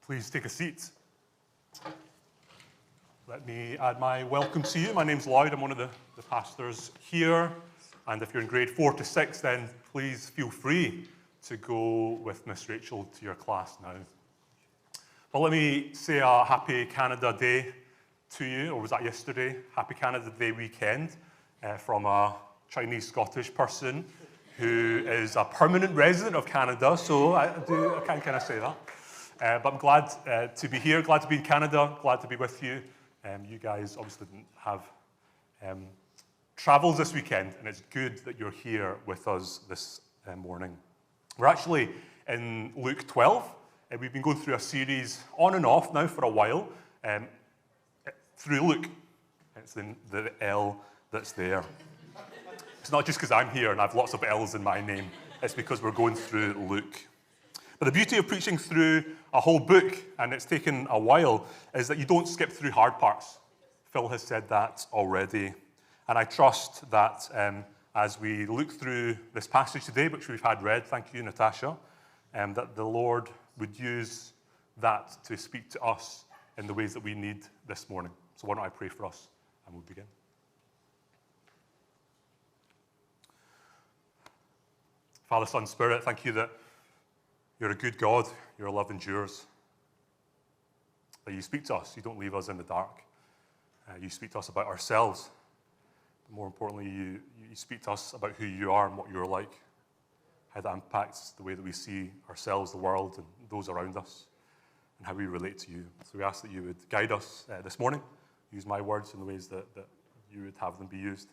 Please take a seat. Let me add my welcome to you. My name's Lloyd. I'm one of the pastors here. And if you're in grade 4 to 6, then please feel free to go with Miss Rachel to your class now. But let me say a happy Canada Day to you, or was that yesterday? Happy Canada Day weekend from a Chinese-Scottish person who is a permanent resident of Canada, so I can kind of say that. But I'm glad to be here, glad to be in Canada, glad to be with you. You guys obviously didn't have travels this weekend, and it's good that you're here with us this morning. We're actually in Luke 12. We've been going through a series on and off now for a while through Luke. It's the L that's there. It's not just because I'm here and I have lots of L's in my name. It's because we're going through Luke. But the beauty of preaching through a whole book, and it's taken a while, is that you don't skip through hard parts. Phil has said that already. And I trust that as we look through this passage today, which we've had read, thank you, Natasha, that the Lord would use that to speak to us in the ways that we need this morning. So why don't I pray for us, and we'll begin. Father, Son, Spirit, thank you that you're a good God, your love endures, that you speak to us, you don't leave us in the dark. You speak to us about ourselves, but more importantly, you speak to us about who you are and what you're like, how that impacts the way that we see ourselves, the world, and those around us, and how we relate to you. So we ask that you would guide us this morning, use my words in the ways that you would have them be used,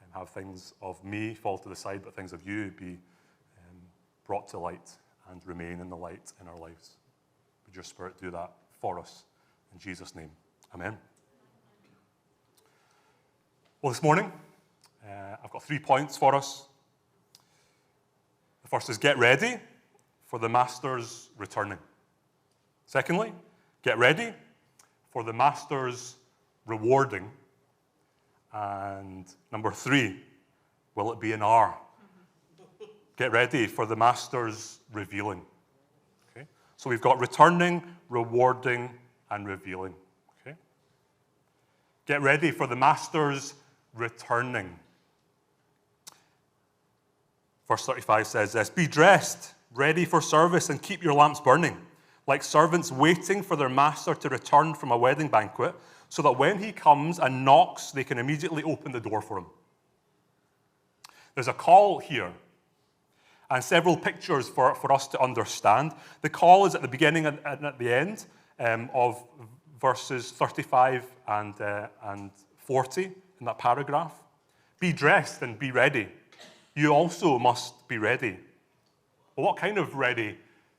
and have things of me fall to the side, but things of you be brought to light and remain in the light in our lives. Would your Spirit do that for us? In Jesus' name, amen. Well, this morning, I've got 3 points for us. The first is get ready for the Master's returning. Secondly, get ready for the Master's rewarding. And number 3, will it be an R? Get ready for the Master's revealing. Okay? So we've got returning, rewarding, and revealing. Okay? Get ready for the Master's returning. Verse 35 says this, be dressed, ready for service, and keep your lamps burning, like servants waiting for their master to return from a wedding banquet, so that when he comes and knocks, they can immediately open the door for him. There's a call here, and several pictures for us to understand. The call is at the beginning and at the end of verses 35 and 40 in that paragraph. Be dressed and be ready. You also must be ready. Well, what kind of ready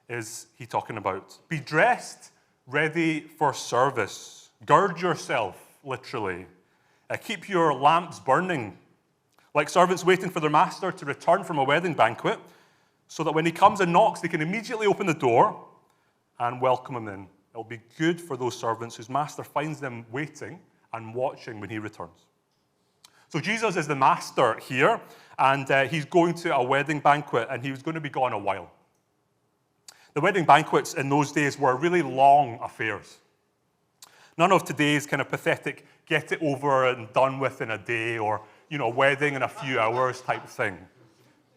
is he talking about? Be dressed, ready for service. Gird yourself, literally. Keep your lamps burning, like servants waiting for their master to return from a wedding banquet, so that when he comes and knocks, they can immediately open the door and welcome him in. It'll be good for those servants whose master finds them waiting and watching when he returns. So Jesus is the master here, and he's going to a wedding banquet, and he was going to be gone a while. The wedding banquets in those days were really long affairs. None of today's kind of pathetic, get it over and done with in a day, or, a wedding in a few hours type thing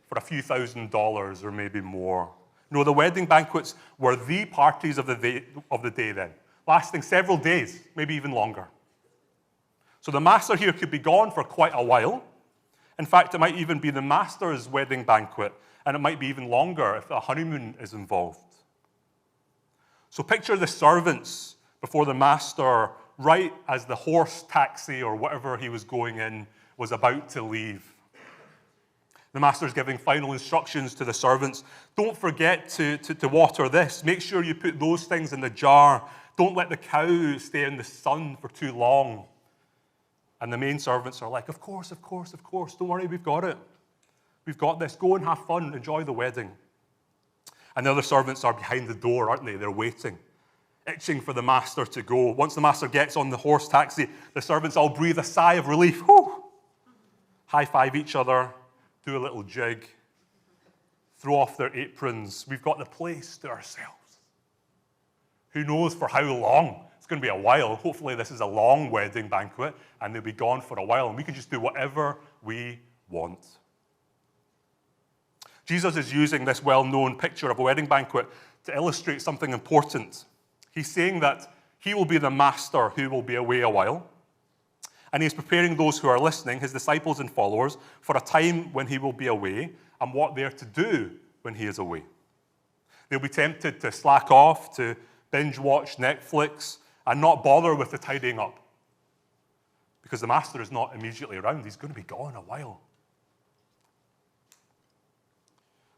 for a few $1,000s or maybe more. No, the wedding banquets were the parties of the day then, lasting several days, maybe even longer. So the master here could be gone for quite a while. In fact, it might even be the master's wedding banquet, and it might be even longer if a honeymoon is involved. So picture the servants before the master, right as the horse taxi or whatever he was going in was about to leave. The master's giving final instructions to the servants. Don't forget to water this. Make sure you put those things in the jar. Don't let the cow stay in the sun for too long. And the main servants are like, of course. Don't worry, we've got it. We've got this. Go and have fun. Enjoy the wedding. And the other servants are behind the door, aren't they? They're waiting, itching for the master to go. Once the master gets on the horse taxi, the servants all breathe a sigh of relief. Whew! High-five each other. Do a little jig, throw off their aprons. We've got the place to ourselves. Who knows for how long? It's going to be a while. Hopefully this is a long wedding banquet, and they'll be gone for a while, and we can just do whatever we want. Jesus is using this well-known picture of a wedding banquet to illustrate something important. He's saying that he will be the master who will be away a while, and he's preparing those who are listening, his disciples and followers, for a time when he will be away and what they're to do when he is away. They'll be tempted to slack off, to binge watch Netflix, and not bother with the tidying up. Because the master is not immediately around. He's going to be gone a while.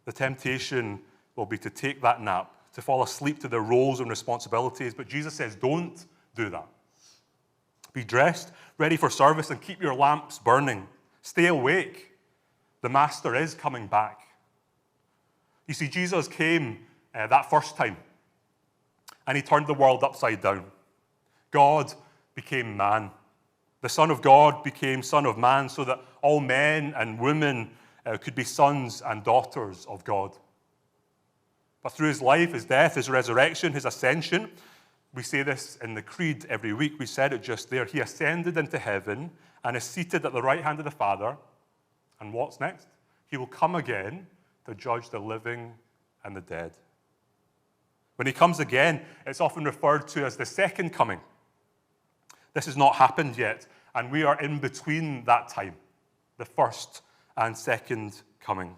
The temptation will be to take that nap, to fall asleep to their roles and responsibilities. But Jesus says, don't do that. Be dressed, ready for service, and keep your lamps burning. Stay awake. The master is coming back. You see, Jesus came that first time, and he turned the world upside down. God became man. The Son of God became Son of Man so that all men and women could be sons and daughters of God. But through his life, his death, his resurrection, his ascension, we say this in the Creed every week. We said it just there. He ascended into heaven and is seated at the right hand of the Father. And what's next? He will come again to judge the living and the dead. When he comes again, it's often referred to as the second coming. This has not happened yet, and we are in between that time, the first and second coming.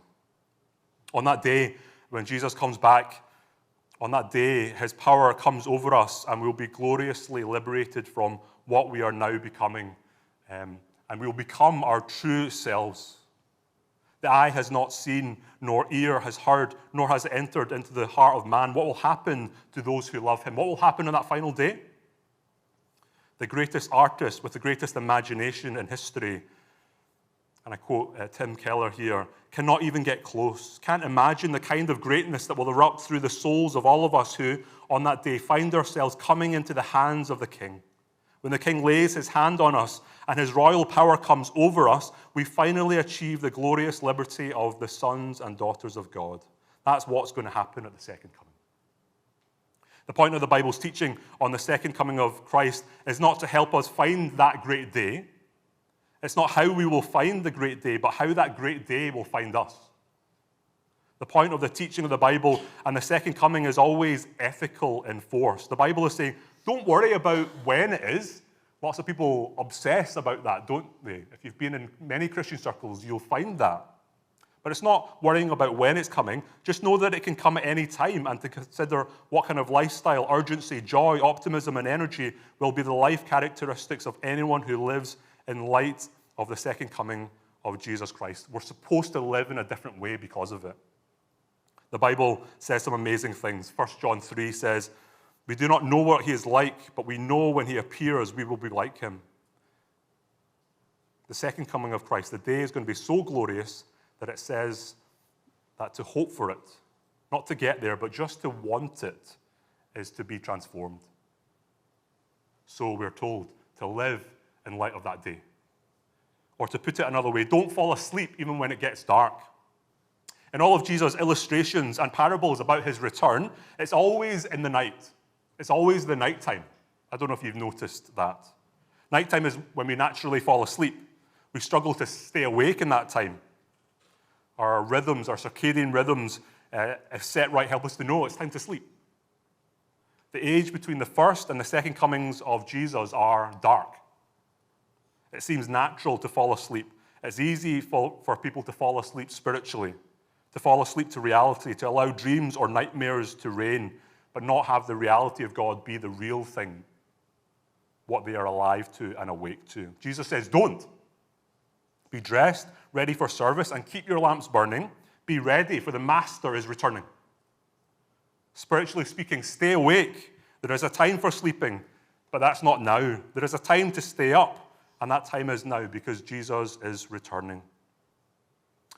On that day, when Jesus comes back, on that day, his power comes over us, and we'll be gloriously liberated from what we are now becoming, and we will become our true selves. The eye has not seen, nor ear has heard, nor has it entered into the heart of man what will happen to those who love him. What will happen on that final day? The greatest artist with the greatest imagination in history, and I quote Tim Keller here, cannot even get close, can't imagine the kind of greatness that will erupt through the souls of all of us who, on that day, find ourselves coming into the hands of the King. When the King lays his hand on us and his royal power comes over us, we finally achieve the glorious liberty of the sons and daughters of God. That's what's going to happen at the second coming. The point of the Bible's teaching on the second coming of Christ is not to help us find that great day. It's not how we will find the great day, but how that great day will find us. The point of the teaching of the Bible and the second coming is always ethical in force. The Bible is saying, don't worry about when it is. Lots of people obsess about that, don't they? If you've been in many Christian circles, you'll find that. But it's not worrying about when it's coming. Just know that it can come at any time, and to consider what kind of lifestyle, urgency, joy, optimism, and energy will be the life characteristics of anyone who lives in light of the second coming of Jesus Christ. We're supposed to live in a different way because of it. The Bible says some amazing things. 1 John 3 says, we do not know what he is like, but we know when he appears, we will be like him. The second coming of Christ, the day is going to be so glorious that it says that to hope for it, not to get there, but just to want it, is to be transformed. So we're told to live in light of that day. Or to put it another way, don't fall asleep even when it gets dark. In all of Jesus' illustrations and parables about his return, it's always in the night. It's always the nighttime. I don't know if you've noticed that. Nighttime is when we naturally fall asleep. We struggle to stay awake in that time. Our rhythms, our circadian rhythms, if set right, help us to know it's time to sleep. The age between the first and the second comings of Jesus are dark. It seems natural to fall asleep. It's easy for people to fall asleep spiritually, to fall asleep to reality, to allow dreams or nightmares to reign, but not have the reality of God be the real thing, what they are alive to and awake to. Jesus says, don't. Be dressed, ready for service, and keep your lamps burning. Be ready, for the Master is returning. Spiritually speaking, stay awake. There is a time for sleeping, but that's not now. There is a time to stay up, and that time is now because Jesus is returning.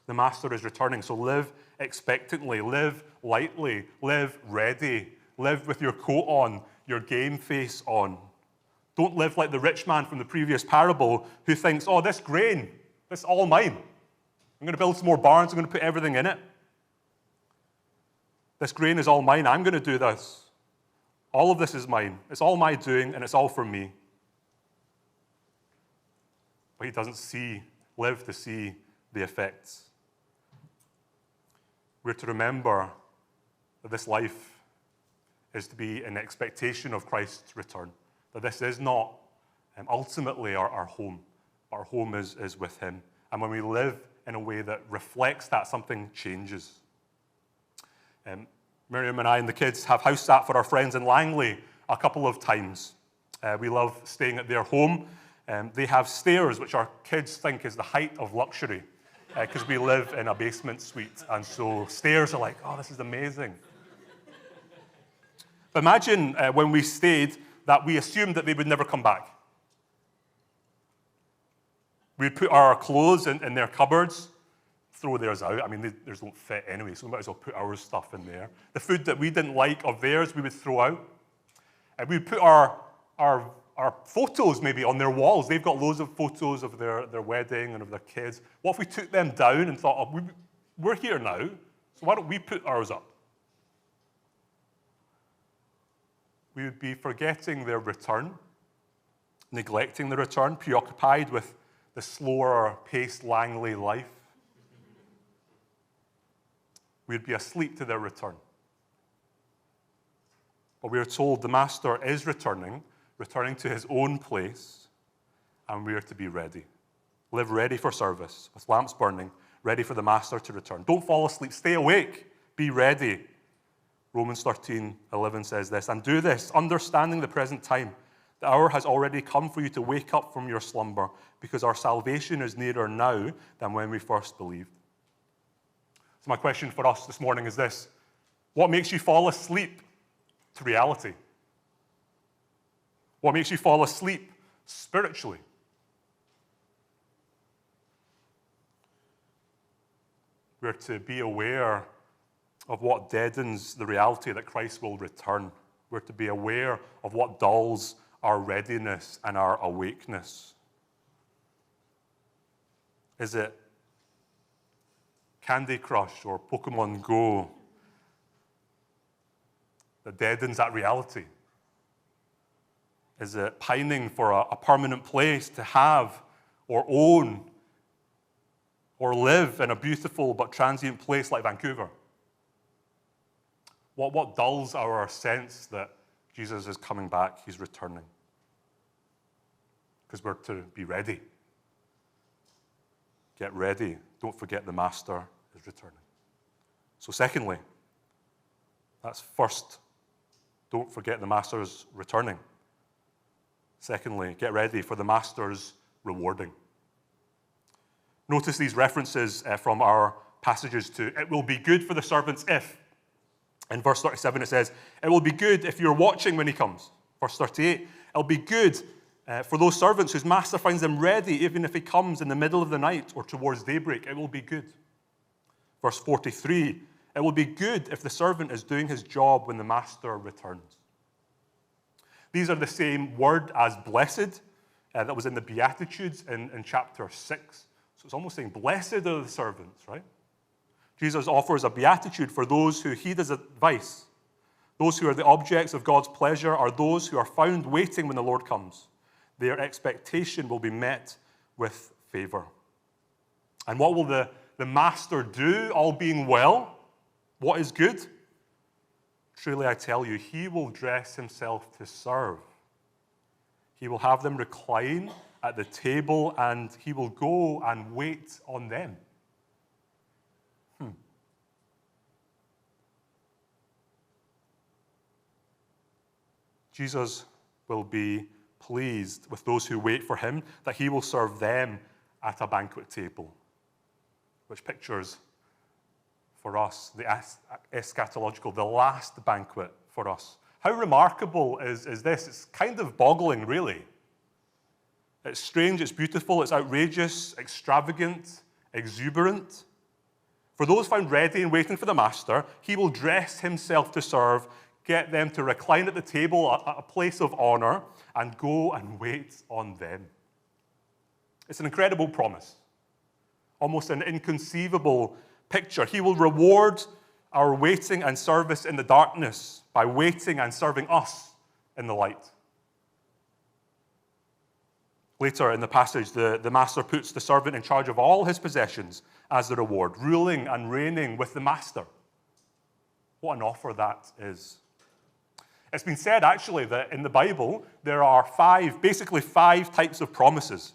The Master is returning, so live expectantly, live lightly, live ready, live with your coat on, your game face on. Don't live like the rich man from the previous parable who thinks, oh, this grain, it's all mine. I'm going to build some more barns. I'm going to put everything in it. This grain is all mine. I'm going to do this. All of this is mine. It's all my doing, and it's all for me. But he doesn't live to see the effects. We're to remember that this life is to be in expectation of Christ's return. That this is not ultimately our home. Our home is with him. And when we live in a way that reflects that, something changes. Miriam and I and the kids have house sat for our friends in Langley a couple of times. We love staying at their home. They have stairs, which our kids think is the height of luxury, because we live in a basement suite. And so stairs are like, oh, this is amazing. But imagine when we stayed that we assumed that they would never come back. We'd put our clothes in their cupboards, throw theirs out. I mean, theirs don't fit anyway, so we might as well put our stuff in there. The food that we didn't like of theirs, we would throw out. And we'd put our photos maybe on their walls. They've got loads of photos of their wedding and of their kids. What if we took them down and thought, oh, we're here now, so why don't we put ours up? We would be forgetting their return, neglecting the return, preoccupied with the slower-paced Langley life. We'd be asleep to their return. But we are told the Master is returning to his own place, and we are to be ready. Live ready for service, with lamps burning, ready for the Master to return. Don't fall asleep. Stay awake. Be ready. Romans 13:11 says this, and do this, understanding the present time. The hour has already come for you to wake up from your slumber, because our salvation is nearer now than when we first believed. So my question for us this morning is this: what makes you fall asleep to reality? What makes you fall asleep spiritually? We're to be aware of what deadens the reality that Christ will return. We're to be aware of what dulls our readiness and our awakeness. Is it Candy Crush or Pokemon Go that deadens that reality? Is it pining for a permanent place to have or own or live in a beautiful but transient place like Vancouver? What dulls our sense that Jesus is coming back, he's returning? Because we're to be ready. Get ready. Don't forget the Master is returning. So secondly, that's first, don't forget the Master is returning. Secondly, get ready for the Master's rewarding. Notice these references from our passages to, it will be good for the servants if. In verse 37 it says, it will be good if you're watching when he comes. Verse 38, it'll be good for those servants whose master finds them ready, even if he comes in the middle of the night or towards daybreak. It will be good. Verse 43, it will be good if the servant is doing his job when the master returns. These are the same word as blessed that was in the Beatitudes in chapter 6. So it's almost saying, blessed are the servants, right? Jesus offers a beatitude for those who heed his advice. Those who are the objects of God's pleasure are those who are found waiting when the Lord comes. Their expectation will be met with favor. And what will the master do, all being well? What is good? Truly I tell you, he will dress himself to serve. He will have them recline at the table, and he will go and wait on them. Jesus will be pleased with those who wait for him, that he will serve them at a banquet table, which pictures for us the eschatological, the last banquet for us. How remarkable is this? It's kind of boggling, really. It's strange, it's beautiful, it's outrageous, extravagant, exuberant. For those found ready and waiting for the master, he will dress himself to serve, get them to recline at the table, a place of honor, and go and wait on them. It's an incredible promise, almost an inconceivable picture. He will reward our waiting and service in the darkness by waiting and serving us in the light. Later in the passage, the master puts the servant in charge of all his possessions as the reward, ruling and reigning with the master. What an offer that is. It's been said, actually, that in the Bible, there are basically five types of promises.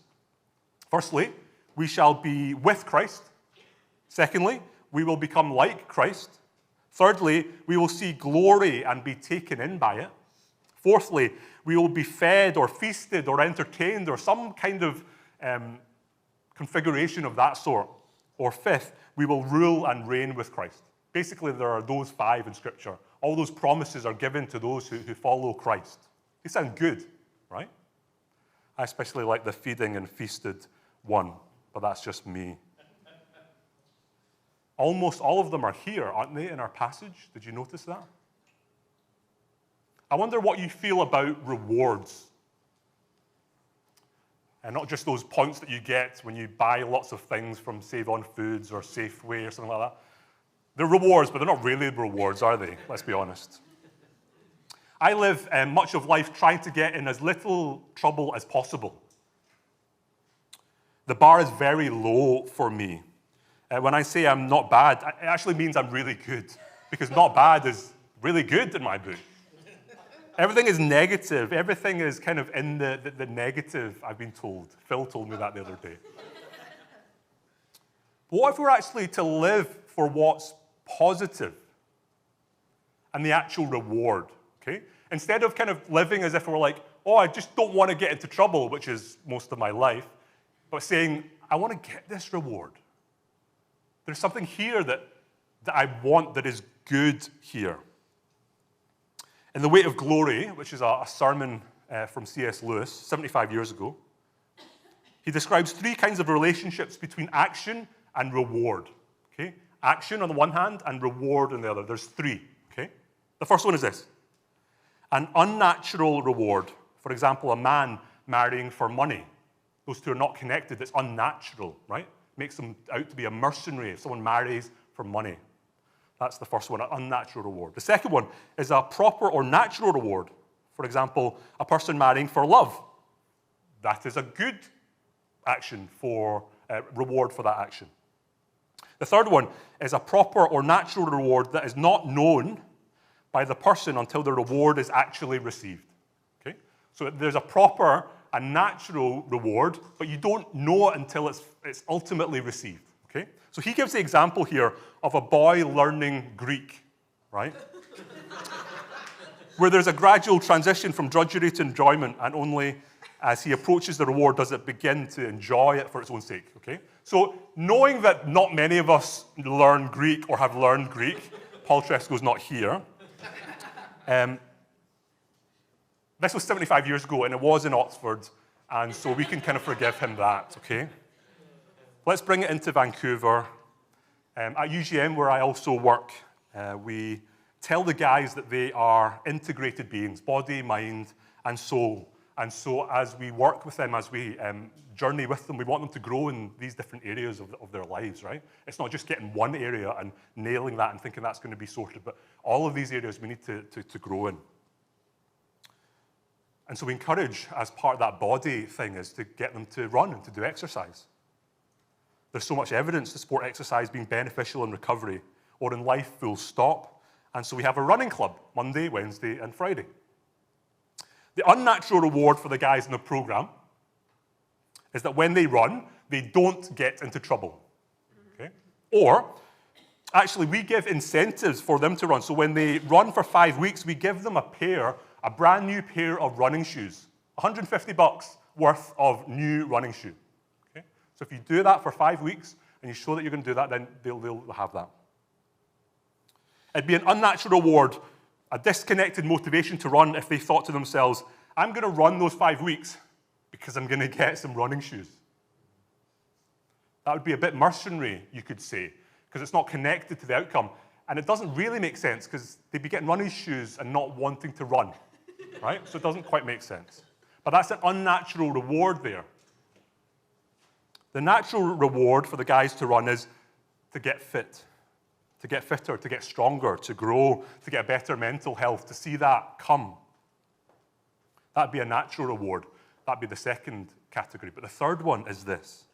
Firstly, we shall be with Christ. Secondly, we will become like Christ. Thirdly, we will see glory and be taken in by it. Fourthly, we will be fed or feasted or entertained or some kind of configuration of that sort. Or fifth, we will rule and reign with Christ. Basically, there are those five in Scripture. All those promises are given to those who follow Christ. They sound good, right? I especially like the feeding and feasted one, but that's just me. Almost all of them are here, aren't they, in our passage? Did you notice that? I wonder what you feel about rewards. And not just those points that you get when you buy lots of things from Save On Foods or Safeway or something like that. They're rewards, but they're not really rewards, are they? Let's be honest. I live much of life trying to get in as little trouble as possible. The bar is very low for me. When I say I'm not bad, it actually means I'm really good, because not bad is really good in my book. Everything is negative. Everything is kind of in the negative, I've been told. Phil told me that the other day. But what if we're actually to live for what's positive and the actual reward, okay? Instead of kind of living as if we're like, oh, I just don't want to get into trouble, which is most of my life, but saying, I want to get this reward. There's something here that I want that is good here. In The Weight of Glory, which is a sermon from C.S. Lewis 75 years ago, he describes three kinds of relationships between action and reward. Okay? Action on the one hand and reward on the other. There's three. Okay? The first one is this. An unnatural reward. For example, a man marrying for money. Those two are not connected. It's unnatural, right? Makes them out to be a mercenary if someone marries for money. That's the first one, an unnatural reward. The second one is a proper or natural reward. For example, a person marrying for love. That is a good action for reward for that action. The third one is a proper or natural reward that is not known by the person until the reward is actually received. Okay? So there's a proper and natural reward, but you don't know it until it's ultimately received. Okay? So he gives the example here of a boy learning Greek, right? Where there's a gradual transition from drudgery to enjoyment, and only as he approaches the reward does it begin to enjoy it for its own sake, okay? So knowing that not many of us learn Greek or have learned Greek, Paul Tresco's not here. This was 75 years ago, and it was in Oxford, and so we can kind of forgive him that, okay? Let's bring it into Vancouver. At UGM, where I also work, we tell the guys that they are integrated beings, body, mind, and soul. And so as we work with them, as we journey with them, we want them to grow in these different areas of their lives, right? It's not just getting one area and nailing that and thinking that's going to be sorted, but all of these areas we need to grow in. And so we encourage, as part of that body thing, is to get them to run and to do exercise. There's so much evidence to support exercise being beneficial in recovery or in life full stop. And so we have a running club, Monday, Wednesday, and Friday. The unnatural reward for the guys in the program is that when they run, they don't get into trouble. Okay? Or, actually, we give incentives for them to run. So when they run for 5 weeks, we give them a brand new pair of running shoes, $150 worth of new running shoe. Okay? So if you do that for 5 weeks and you show that you're going to do that, then they'll have that. It'd be an unnatural reward, a disconnected motivation to run if they thought to themselves, I'm going to run those 5 weeks because I'm going to get some running shoes. That would be a bit mercenary, you could say, because it's not connected to the outcome. And it doesn't really make sense because they'd be getting running shoes and not wanting to run, right? So it doesn't quite make sense. But that's an unnatural reward there. The natural reward for the guys to run is to get fit. to get fitter, to get stronger, to grow, to get better mental health, to see that come. That'd be a natural reward. That'd be the second category. But the third one is this,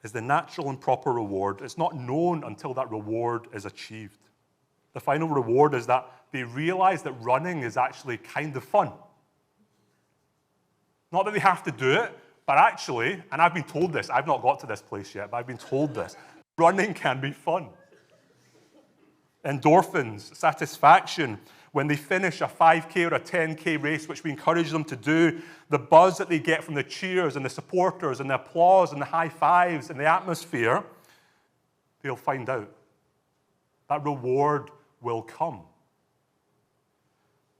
is the natural and proper reward. It's not known until that reward is achieved. The final reward is that they realize that running is actually kind of fun. Not that they have to do it, but actually, and I've been told this, I've not got to this place yet, but I've been told this, running can be fun. Endorphins, satisfaction, when they finish a 5K or a 10K race, which we encourage them to do, the buzz that they get from the cheers and the supporters and the applause and the high fives and the atmosphere, they'll find out. That reward will come.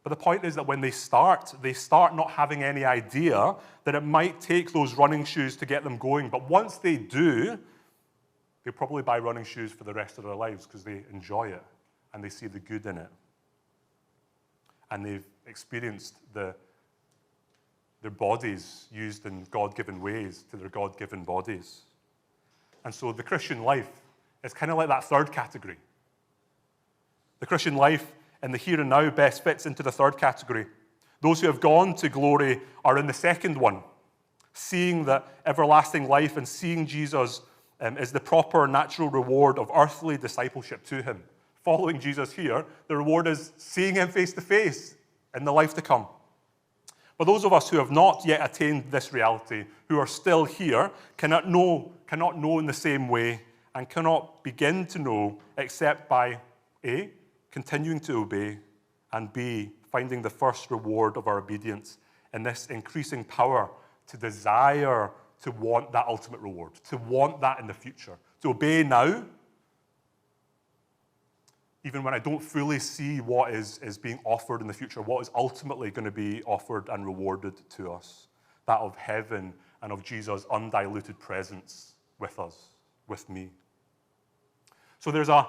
But the point is that when they start not having any idea that it might take those running shoes to get them going. But once they do, they'll probably buy running shoes for the rest of their lives because they enjoy it and they see the good in it. And they've experienced their bodies used in God-given ways to their God-given bodies. And so the Christian life is kind of like that third category. The Christian life in the here and now best fits into the third category. Those who have gone to glory are in the second one, seeing the everlasting life and seeing Jesus is the proper natural reward of earthly discipleship to him. Following Jesus here, the reward is seeing him face to face in the life to come. But those of us who have not yet attained this reality, who are still here, cannot know in the same way and cannot begin to know except by A, continuing to obey, and B, finding the first reward of our obedience in this increasing power to desire to want that ultimate reward, to want that in the future, to obey now, even when I don't fully see what is being offered in the future, what is ultimately going to be offered and rewarded to us, that of heaven and of Jesus' undiluted presence with us, with me. So there's a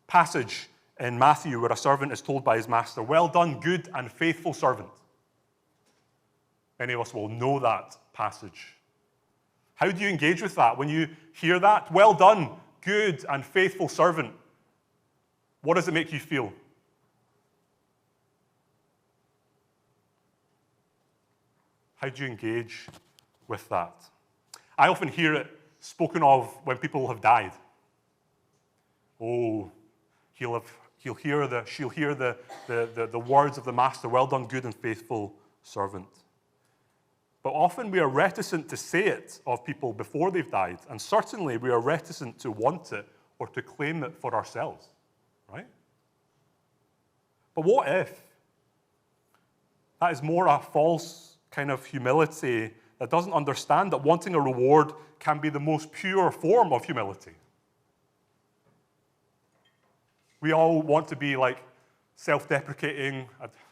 passage in Matthew where a servant is told by his master, "Well done, good and faithful servant." Many of us will know that passage. How do you engage with that when you hear that? Well done, good and faithful servant. What does it make you feel? How do you engage with that? I often hear it spoken of when people have died. Oh, she'll hear the words of the master, "Well done, good and faithful servant." But often we are reticent to say it of people before they've died, and certainly we are reticent to want it or to claim it for ourselves, right? But what if that is more a false kind of humility that doesn't understand that wanting a reward can be the most pure form of humility? We all want to be like self-deprecating.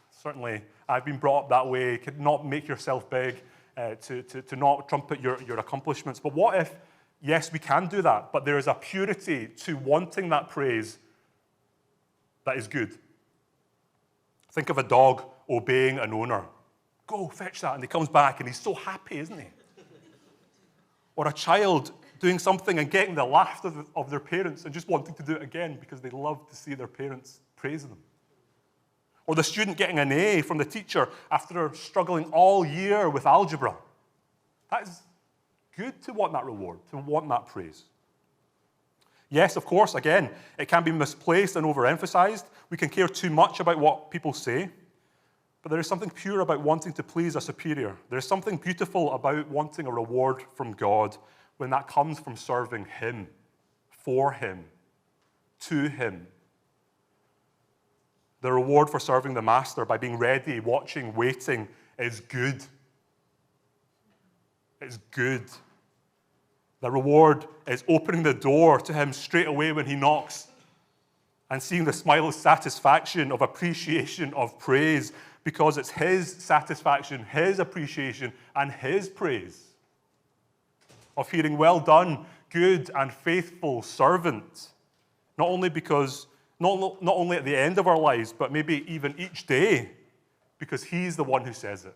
Certainly, I've been brought up that way. Could not make yourself big, to not trumpet your accomplishments. But what if, yes, we can do that, but there is a purity to wanting that praise that is good. Think of a dog obeying an owner. Go, fetch that. And he comes back and he's so happy, isn't he? Or a child doing something and getting the laughter of their parents and just wanting to do it again because they love to see their parents praise them. Or the student getting an A from the teacher after struggling all year with algebra. That is good to want that reward, to want that praise. Yes, of course, again, it can be misplaced and overemphasized. We can care too much about what people say. But there is something pure about wanting to please a superior. There is something beautiful about wanting a reward from God when that comes from serving him, for him, to him. The reward for serving the master by being ready, watching, waiting is good. It's good. The reward is opening the door to him straight away when he knocks and seeing the smile of satisfaction, of appreciation, of praise, because it's his satisfaction, his appreciation, and his praise. Of hearing, "Well done, good and faithful servant." Not only at the end of our lives, but maybe even each day, because he's the one who says it.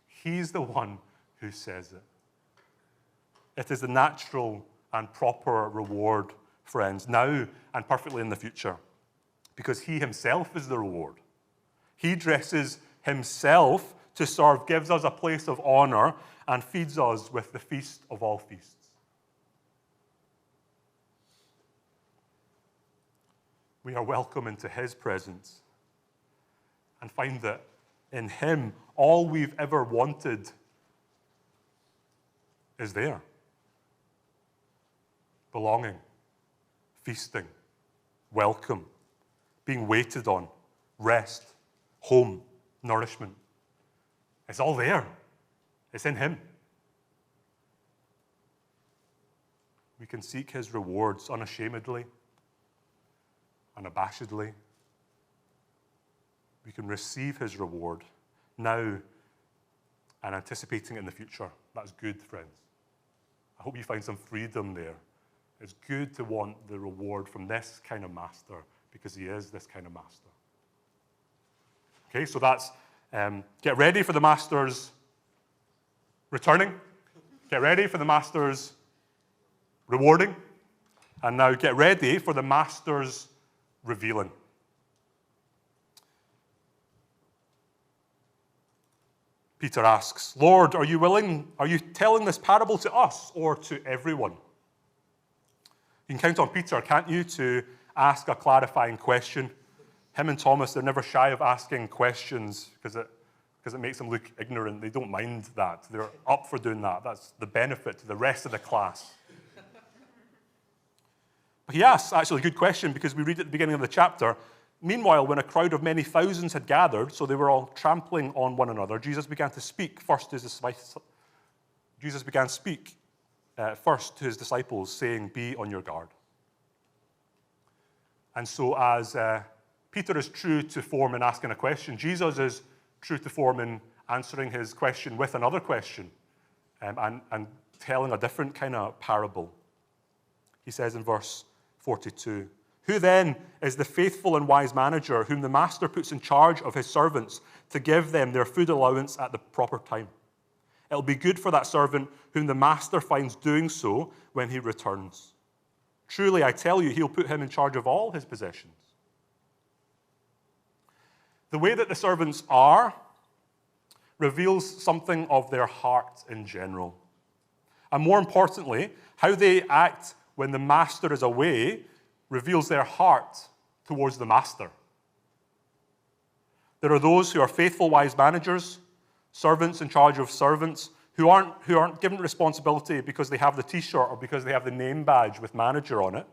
He's the one who says it. It is the natural and proper reward friends, now and perfectly in the future, because he himself is the reward. He dresses himself to serve, gives us a place of honor, and feeds us with the feast of all feasts. We are welcome into his presence and find that in him, all we've ever wanted is there. Belonging, feasting, welcome, being waited on, rest, home, nourishment. It's all there. It's in him. We can seek his rewards unashamedly, unabashedly. We can receive his reward now and anticipating it in the future. That's good, friends. I hope you find some freedom there. It's good to want the reward from this kind of master because he is this kind of master. Okay, so that's get ready for the master's returning. Get ready for the master's rewarding. And now get ready for the master's revealing. Peter asks, Lord, are you telling this parable to us or to everyone? You can count on Peter, can't you, to ask a clarifying question. Him and Thomas, they're never shy of asking questions because it makes them look ignorant. They don't mind that. They're up for doing that. That's the benefit to the rest of the class. But he asks, actually, a good question because we read at the beginning of the chapter, meanwhile, when a crowd of many thousands had gathered, so they were all trampling on one another, Jesus began to speak first to his disciples. Jesus began to speak first to his disciples, saying, be on your guard. And so as Peter is true to form in asking a question, Jesus is true to form in answering his question with another question and telling a different kind of parable. He says in verse 42, who then is the faithful and wise manager whom the master puts in charge of his servants to give them their food allowance at the proper time? It'll be good for that servant whom the master finds doing so when he returns. Truly, I tell you, he'll put him in charge of all his possessions. The way that the servants are reveals something of their heart in general. And more importantly, how they act when the master is away reveals their heart towards the master. There are those who are faithful, wise managers, servants in charge of servants, who aren't given responsibility because they have the t-shirt or because they have the name badge with manager on it.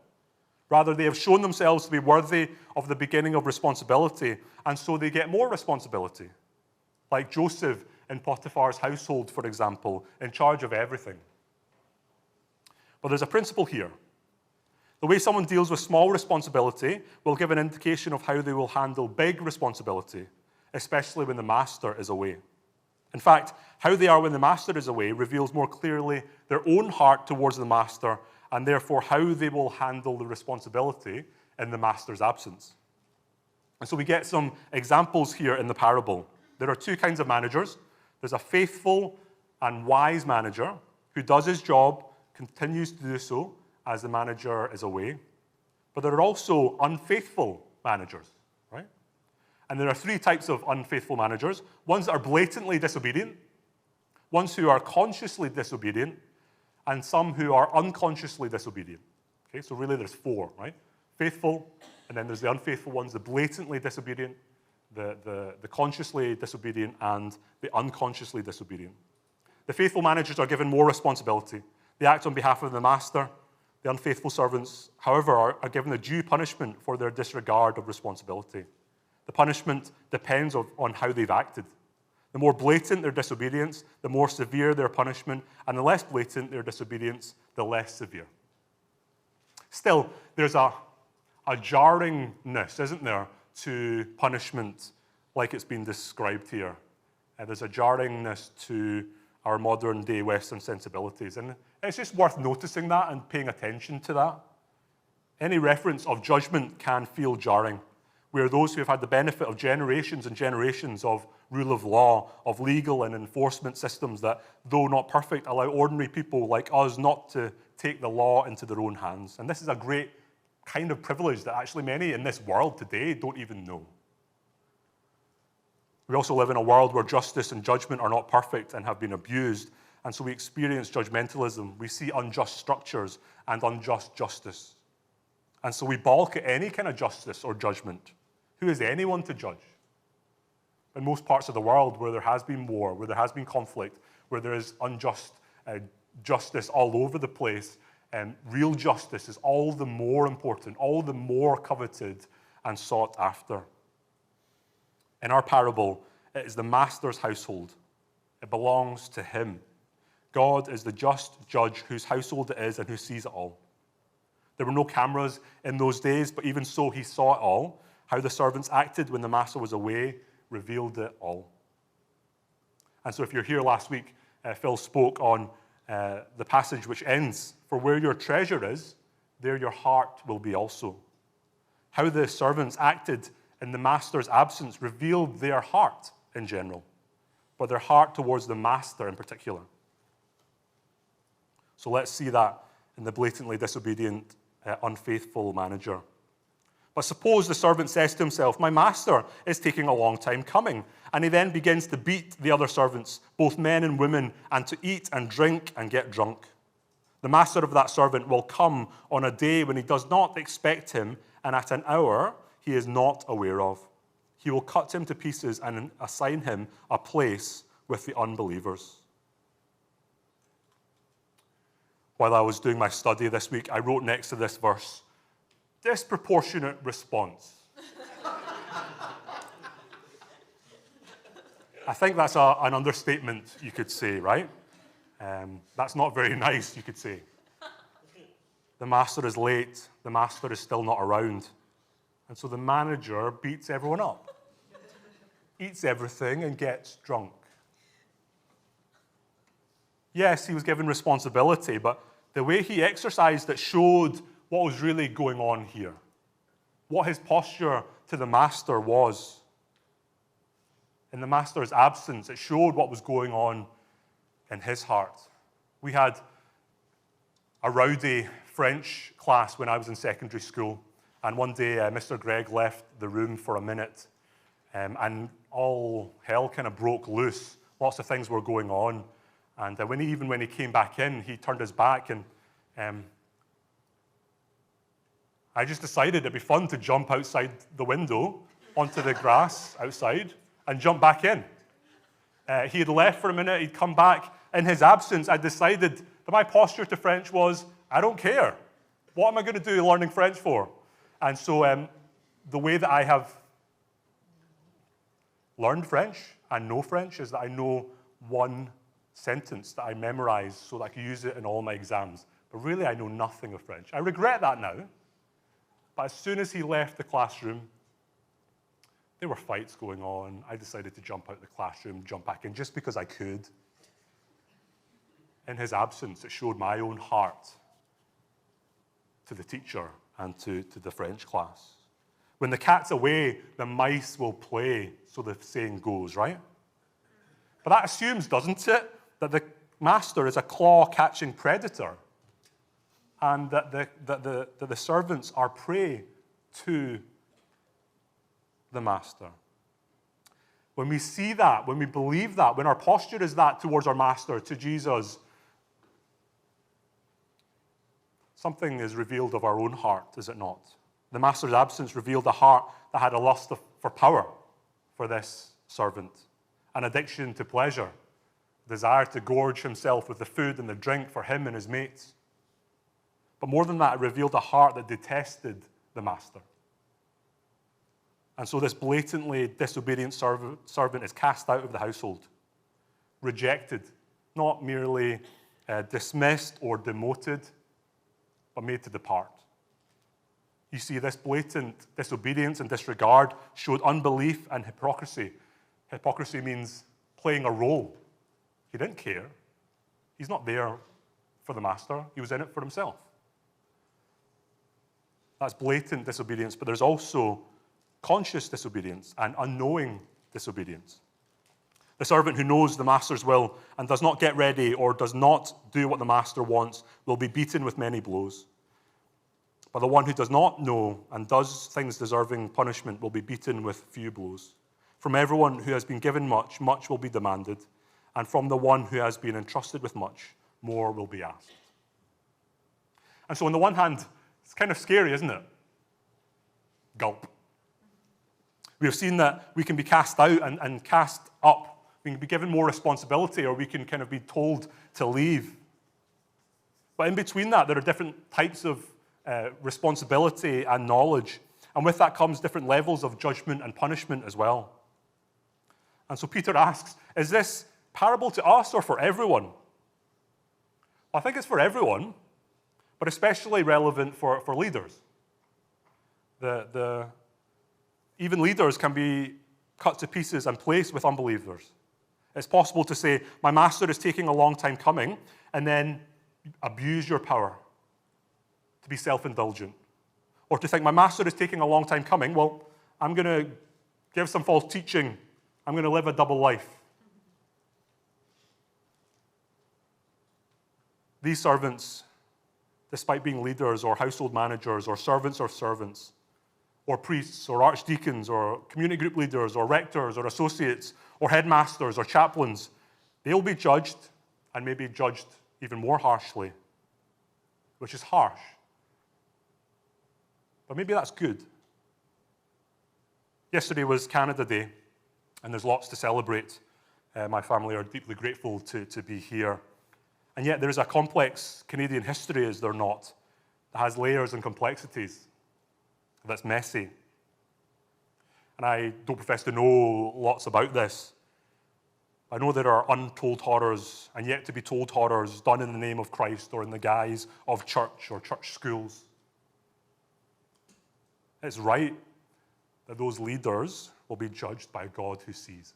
Rather, they have shown themselves to be worthy of the beginning of responsibility, and so they get more responsibility. Like Joseph in Potiphar's household, for example, in charge of everything. But there's a principle here. The way someone deals with small responsibility will give an indication of how they will handle big responsibility, especially when the master is away. In fact, how they are when the master is away reveals more clearly their own heart towards the master and therefore how they will handle the responsibility in the master's absence. And so we get some examples here in the parable. There are two kinds of managers. There's a faithful and wise manager who does his job, continues to do so as the manager is away. But there are also unfaithful managers, right? And there are three types of unfaithful managers. Ones that are blatantly disobedient, ones who are consciously disobedient, and some who are unconsciously disobedient. Okay, so really there's four, right? Faithful, and then there's the unfaithful ones, the blatantly disobedient, the consciously disobedient, and the unconsciously disobedient. The faithful managers are given more responsibility. They act on behalf of the master. The unfaithful servants, however, are given a due punishment for their disregard of responsibility. The punishment depends on how they've acted. The more blatant their disobedience, the more severe their punishment, and the less blatant their disobedience, the less severe. Still, there's a jarringness, isn't there, to punishment like it's been described here. There's a jarringness to our modern-day Western sensibilities, and it's just worth noticing that and paying attention to that. Any reference of judgment can feel jarring. We are those who have had the benefit of generations and generations of rule of law, of legal and enforcement systems that, though not perfect, allow ordinary people like us not to take the law into their own hands. And this is a great kind of privilege that actually many in this world today don't even know. We also live in a world where justice and judgment are not perfect and have been abused, and so we experience judgmentalism. We see unjust structures and unjust justice. And so we balk at any kind of justice or judgment. Who is anyone to judge? In most parts of the world where there has been war, where there has been conflict, where there is unjust justice all over the place, real justice is all the more important, all the more coveted and sought after. In our parable, it is the master's household. It belongs to him. God is the just judge whose household it is and who sees it all. There were no cameras in those days, but even so, he saw it all. How the servants acted when the master was away revealed it all. And so if you're here last week, Phil spoke on the passage which ends, "For where your treasure is, there your heart will be also." How the servants acted in the master's absence revealed their heart in general, but their heart towards the master in particular. So let's see that in the blatantly disobedient, unfaithful manager. But suppose the servant says to himself, "My master is taking a long time coming," and he then begins to beat the other servants, both men and women, and to eat and drink and get drunk. The master of that servant will come on a day when he does not expect him, and at an hour he is not aware of. He will cut him to pieces and assign him a place with the unbelievers. While I was doing my study this week, I wrote next to this verse, "Disproportionate response." I think that's an understatement, you could say, right? That's not very nice, you could say. The master is late. The master is still not around. And so the manager beats everyone up, eats everything, and gets drunk. Yes, he was given responsibility, but the way he exercised it showed what was really going on here, what his posture to the master was. In the master's absence, it showed what was going on in his heart. We had a rowdy French class when I was in secondary school, and one day Mr. Gregg left the room for a minute, and all hell kind of broke loose. Lots of things were going on, and when he came back in, he turned his back, and I just decided it'd be fun to jump outside the window onto the grass outside and jump back in. He had left for a minute, he'd come back. In his absence, I decided that my posture to French was, I don't care. What am I going to do learning French for? And so the way that I have learned French and know French is that I know one sentence that I memorize so that I can use it in all my exams. But really, I know nothing of French. I regret that now. But as soon as he left the classroom, there were fights going on. I decided to jump out of the classroom, jump back in, just because I could. In his absence, it showed my own heart to the teacher and to the French class. When the cat's away, the mice will play, so the saying goes, right? But that assumes, doesn't it, that the master is a claw-catching predator and that the servants are prey to the master. When we see that, when we believe that, when our posture is that towards our master, to Jesus, something is revealed of our own heart, is it not? The master's absence revealed a heart that had a lust for power for this servant, an addiction to pleasure, desire to gorge himself with the food and the drink for him and his mates. But more than that, it revealed a heart that detested the master. And so this blatantly disobedient servant is cast out of the household, rejected, not merely dismissed or demoted, but made to depart. You see, this blatant disobedience and disregard showed unbelief and hypocrisy. Hypocrisy means playing a role. He didn't care. He's not there for the master. He was in it for himself. That's blatant disobedience, but there's also conscious disobedience and unknowing disobedience. The servant who knows the master's will and does not get ready or does not do what the master wants will be beaten with many blows. But the one who does not know and does things deserving punishment will be beaten with few blows. From everyone who has been given much, much will be demanded, and from the one who has been entrusted with much, more will be asked. And so on the one hand, it's kind of scary, isn't it? Gulp. We have seen that we can be cast out and cast up. We can be given more responsibility, or we can kind of be told to leave. But in between that, there are different types of responsibility and knowledge. And with that comes different levels of judgment and punishment as well. And so Peter asks, is this parable to us or for everyone? Well, I think it's for everyone, but especially relevant for leaders. Even leaders can be cut to pieces and placed with unbelievers. It's possible to say, my master is taking a long time coming, and then abuse your power to be self-indulgent. Or to think, my master is taking a long time coming, well, I'm going to give some false teaching. I'm going to live a double life. These servants, despite being leaders or household managers or servants, or priests or archdeacons or community group leaders or rectors or associates or headmasters or chaplains, they'll be judged, and maybe judged even more harshly, which is harsh. But maybe that's good. Yesterday was Canada Day, and there's lots to celebrate. My family are deeply grateful to be here. And yet there is a complex Canadian history, is there not, that has layers and complexities, that's messy. And I don't profess to know lots about this. I know there are untold horrors and yet to be told horrors done in the name of Christ or in the guise of church or church schools. It's right that those leaders will be judged by God who sees.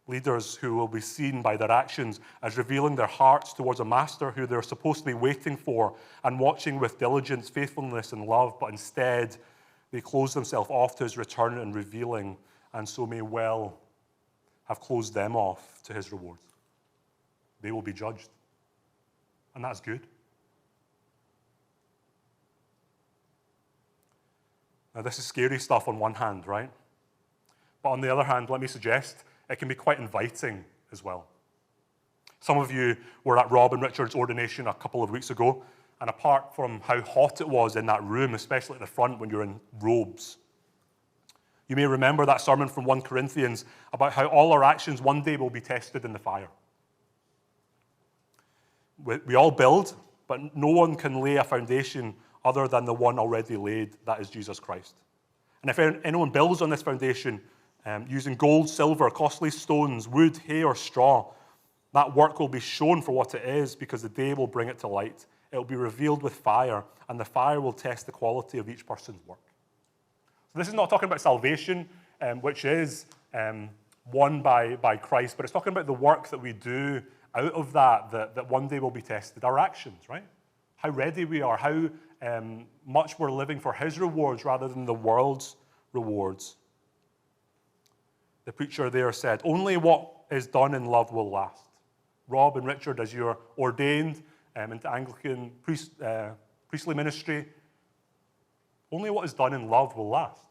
Leaders who will be seen by their actions as revealing their hearts towards a master who they're supposed to be waiting for and watching with diligence, faithfulness, and love, but instead they close themselves off to his return and revealing, and so may well have closed them off to his rewards. They will be judged. And that's good. Now, this is scary stuff on one hand, right? But on the other hand, let me suggest it can be quite inviting as well. Some of you were at Rob and Richard's ordination a couple of weeks ago, and apart from how hot it was in that room, especially at the front when you're in robes, you may remember that sermon from 1 Corinthians about how all our actions one day will be tested in the fire. We all build, but no one can lay a foundation other than the one already laid, that is Jesus Christ. And if anyone builds on this foundation, using gold, silver, costly stones, wood, hay, or straw, that work will be shown for what it is, because the day will bring it to light. It will be revealed with fire, and the fire will test the quality of each person's work. So this is not talking about salvation, which is won by Christ, but it's talking about the work that we do out of that one day will be tested. Our actions, right? How ready we are, how much we're living for his rewards rather than the world's rewards. The preacher there said, only what is done in love will last. Rob and Richard, as you're ordained into Anglican priestly ministry, only what is done in love will last.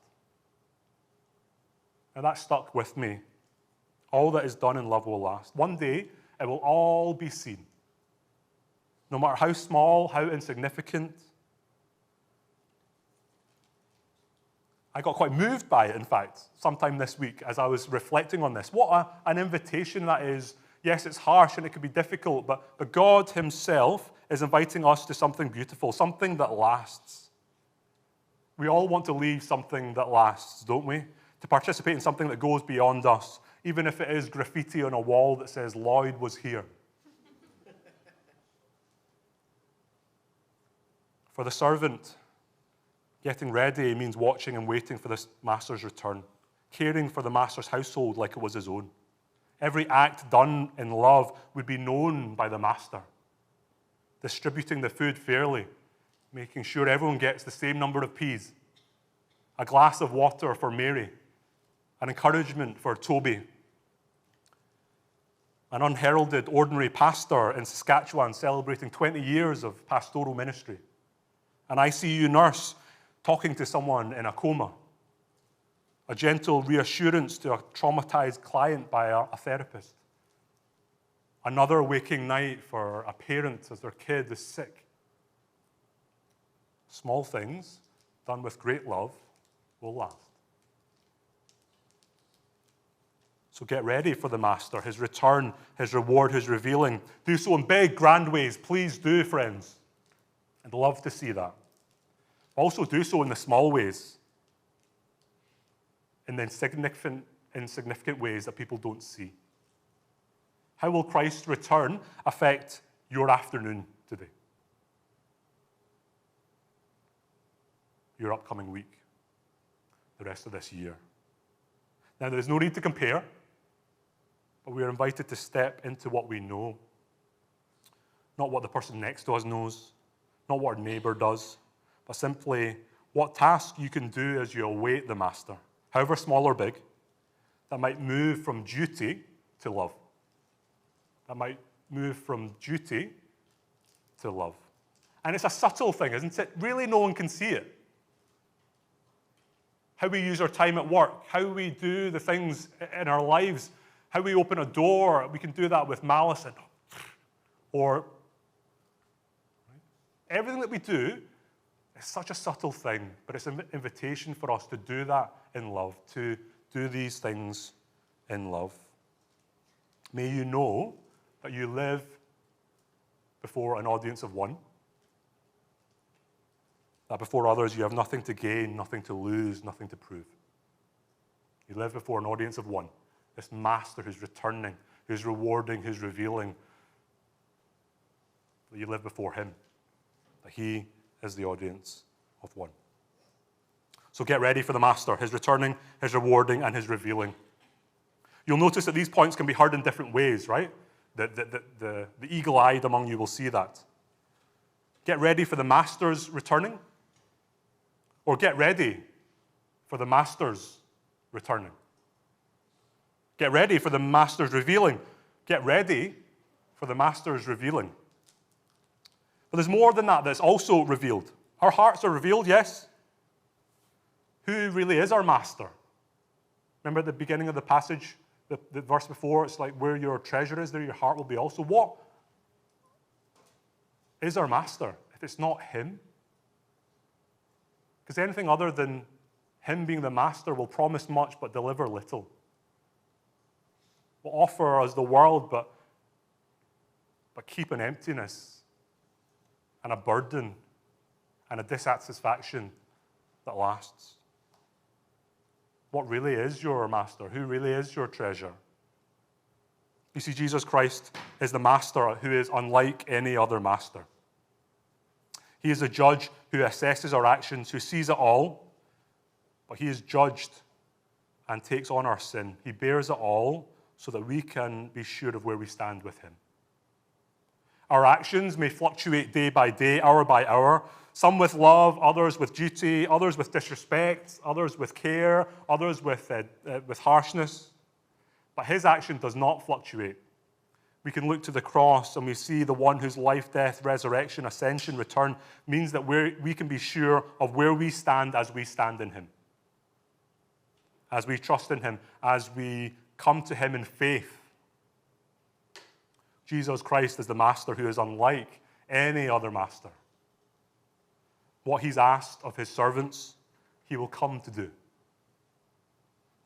And that stuck with me. All that is done in love will last. One day, it will all be seen. No matter how small, how insignificant. I got quite moved by it, in fact, sometime this week as I was reflecting on this. What an invitation that is. Yes, it's harsh and it can be difficult, but God himself is inviting us to something beautiful, something that lasts. We all want to leave something that lasts, don't we? To participate in something that goes beyond us, even if it is graffiti on a wall that says, Lloyd was here. For the servant, getting ready means watching and waiting for the master's return, caring for the master's household like it was his own. Every act done in love would be known by the master. Distributing the food fairly, making sure everyone gets the same number of peas, a glass of water for Mary, an encouragement for Toby. an unheralded, ordinary pastor in Saskatchewan celebrating 20 years of pastoral ministry. An ICU nurse talking to someone in a coma. A gentle reassurance to a traumatized client by a therapist. Another waking night for a parent as their kid is sick. Small things done with great love will last. So get ready for the Master, his return, his reward, his revealing. Do so in big, grand ways. Please do, friends. I'd love to see that. Also do so in the small ways, in the insignificant ways that people don't see. How will Christ's return affect your afternoon today? Your upcoming week, the rest of this year. Now, there's no need to compare, but we are invited to step into what we know. Not what the person next to us knows, not what our neighbour does, but simply what task you can do as you await the Master, however small or big, that might move from duty to love. That might move from duty to love. And it's a subtle thing, isn't it? Really, no one can see it. How we use our time at work, how we do the things in our lives, how we open a door, we can do that with malice or everything that we do is such a subtle thing, but it's an invitation for us to do that in love, to do these things in love. May you know that you live before an audience of one, that before others you have nothing to gain, nothing to lose, nothing to prove. You live before an audience of one, this Master who's returning, who's rewarding, who's revealing. That you live before him, that he is the audience of one. So get ready for the Master, his returning, his rewarding, and his revealing. You'll notice that these points can be heard in different ways, right? The eagle-eyed among you will see that. Get ready for the Master's returning, or get ready for the Master's returning. Get ready for the Master's revealing. Get ready for the Master's revealing. But there's more than that that's also revealed. Our hearts are revealed, yes. Who really is our Master? Remember at the beginning of the passage, the verse before, it's like where your treasure is, there your heart will be also. What is our Master if it's not him? Because anything other than him being the Master will promise much but deliver little. Will offer us the world but keep an emptiness and a burden and a dissatisfaction that lasts. What really is your Master? Who really is your treasure? You see, Jesus Christ is the Master who is unlike any other Master. He is a judge who assesses our actions, who sees it all, but he is judged and takes on our sin. He bears it all so that we can be sure of where we stand with him. Our actions may fluctuate day by day, hour by hour, some with love, others with duty, others with disrespect, others with care, others with harshness. But his action does not fluctuate. We can look to the cross and we see the one whose life, death, resurrection, ascension, return means that we can be sure of where we stand as we stand in him. As we trust in him, as we come to him in faith. Jesus Christ is the Master who is unlike any other Master. What he's asked of his servants, he will come to do.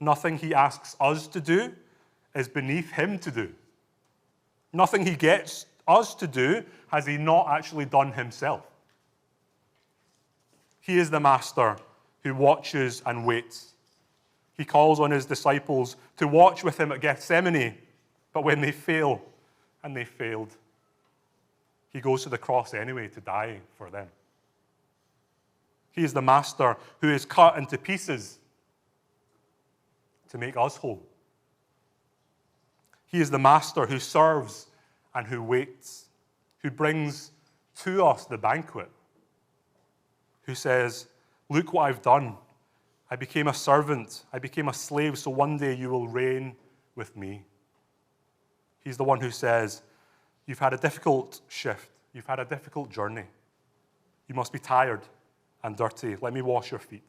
Nothing he asks us to do is beneath him to do. Nothing he gets us to do has he not actually done himself. He is the Master who watches and waits. He calls on his disciples to watch with him at Gethsemane, but when they fail, and they failed, he goes to the cross anyway to die for them. He is the Master who is cut into pieces to make us whole. He is the Master who serves and who waits, who brings to us the banquet, who says, "Look what I've done. I became a servant. I became a slave, so one day you will reign with me." He's the one who says, you've had a difficult shift. You've had a difficult journey. You must be tired and dirty. Let me wash your feet.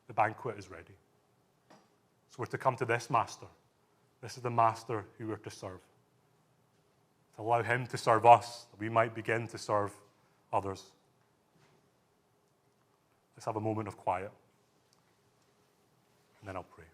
The banquet is ready. So we're to come to this master. This is the master who we're to serve. To allow him to serve us, that we might begin to serve others. Let's have a moment of quiet, and then I'll pray.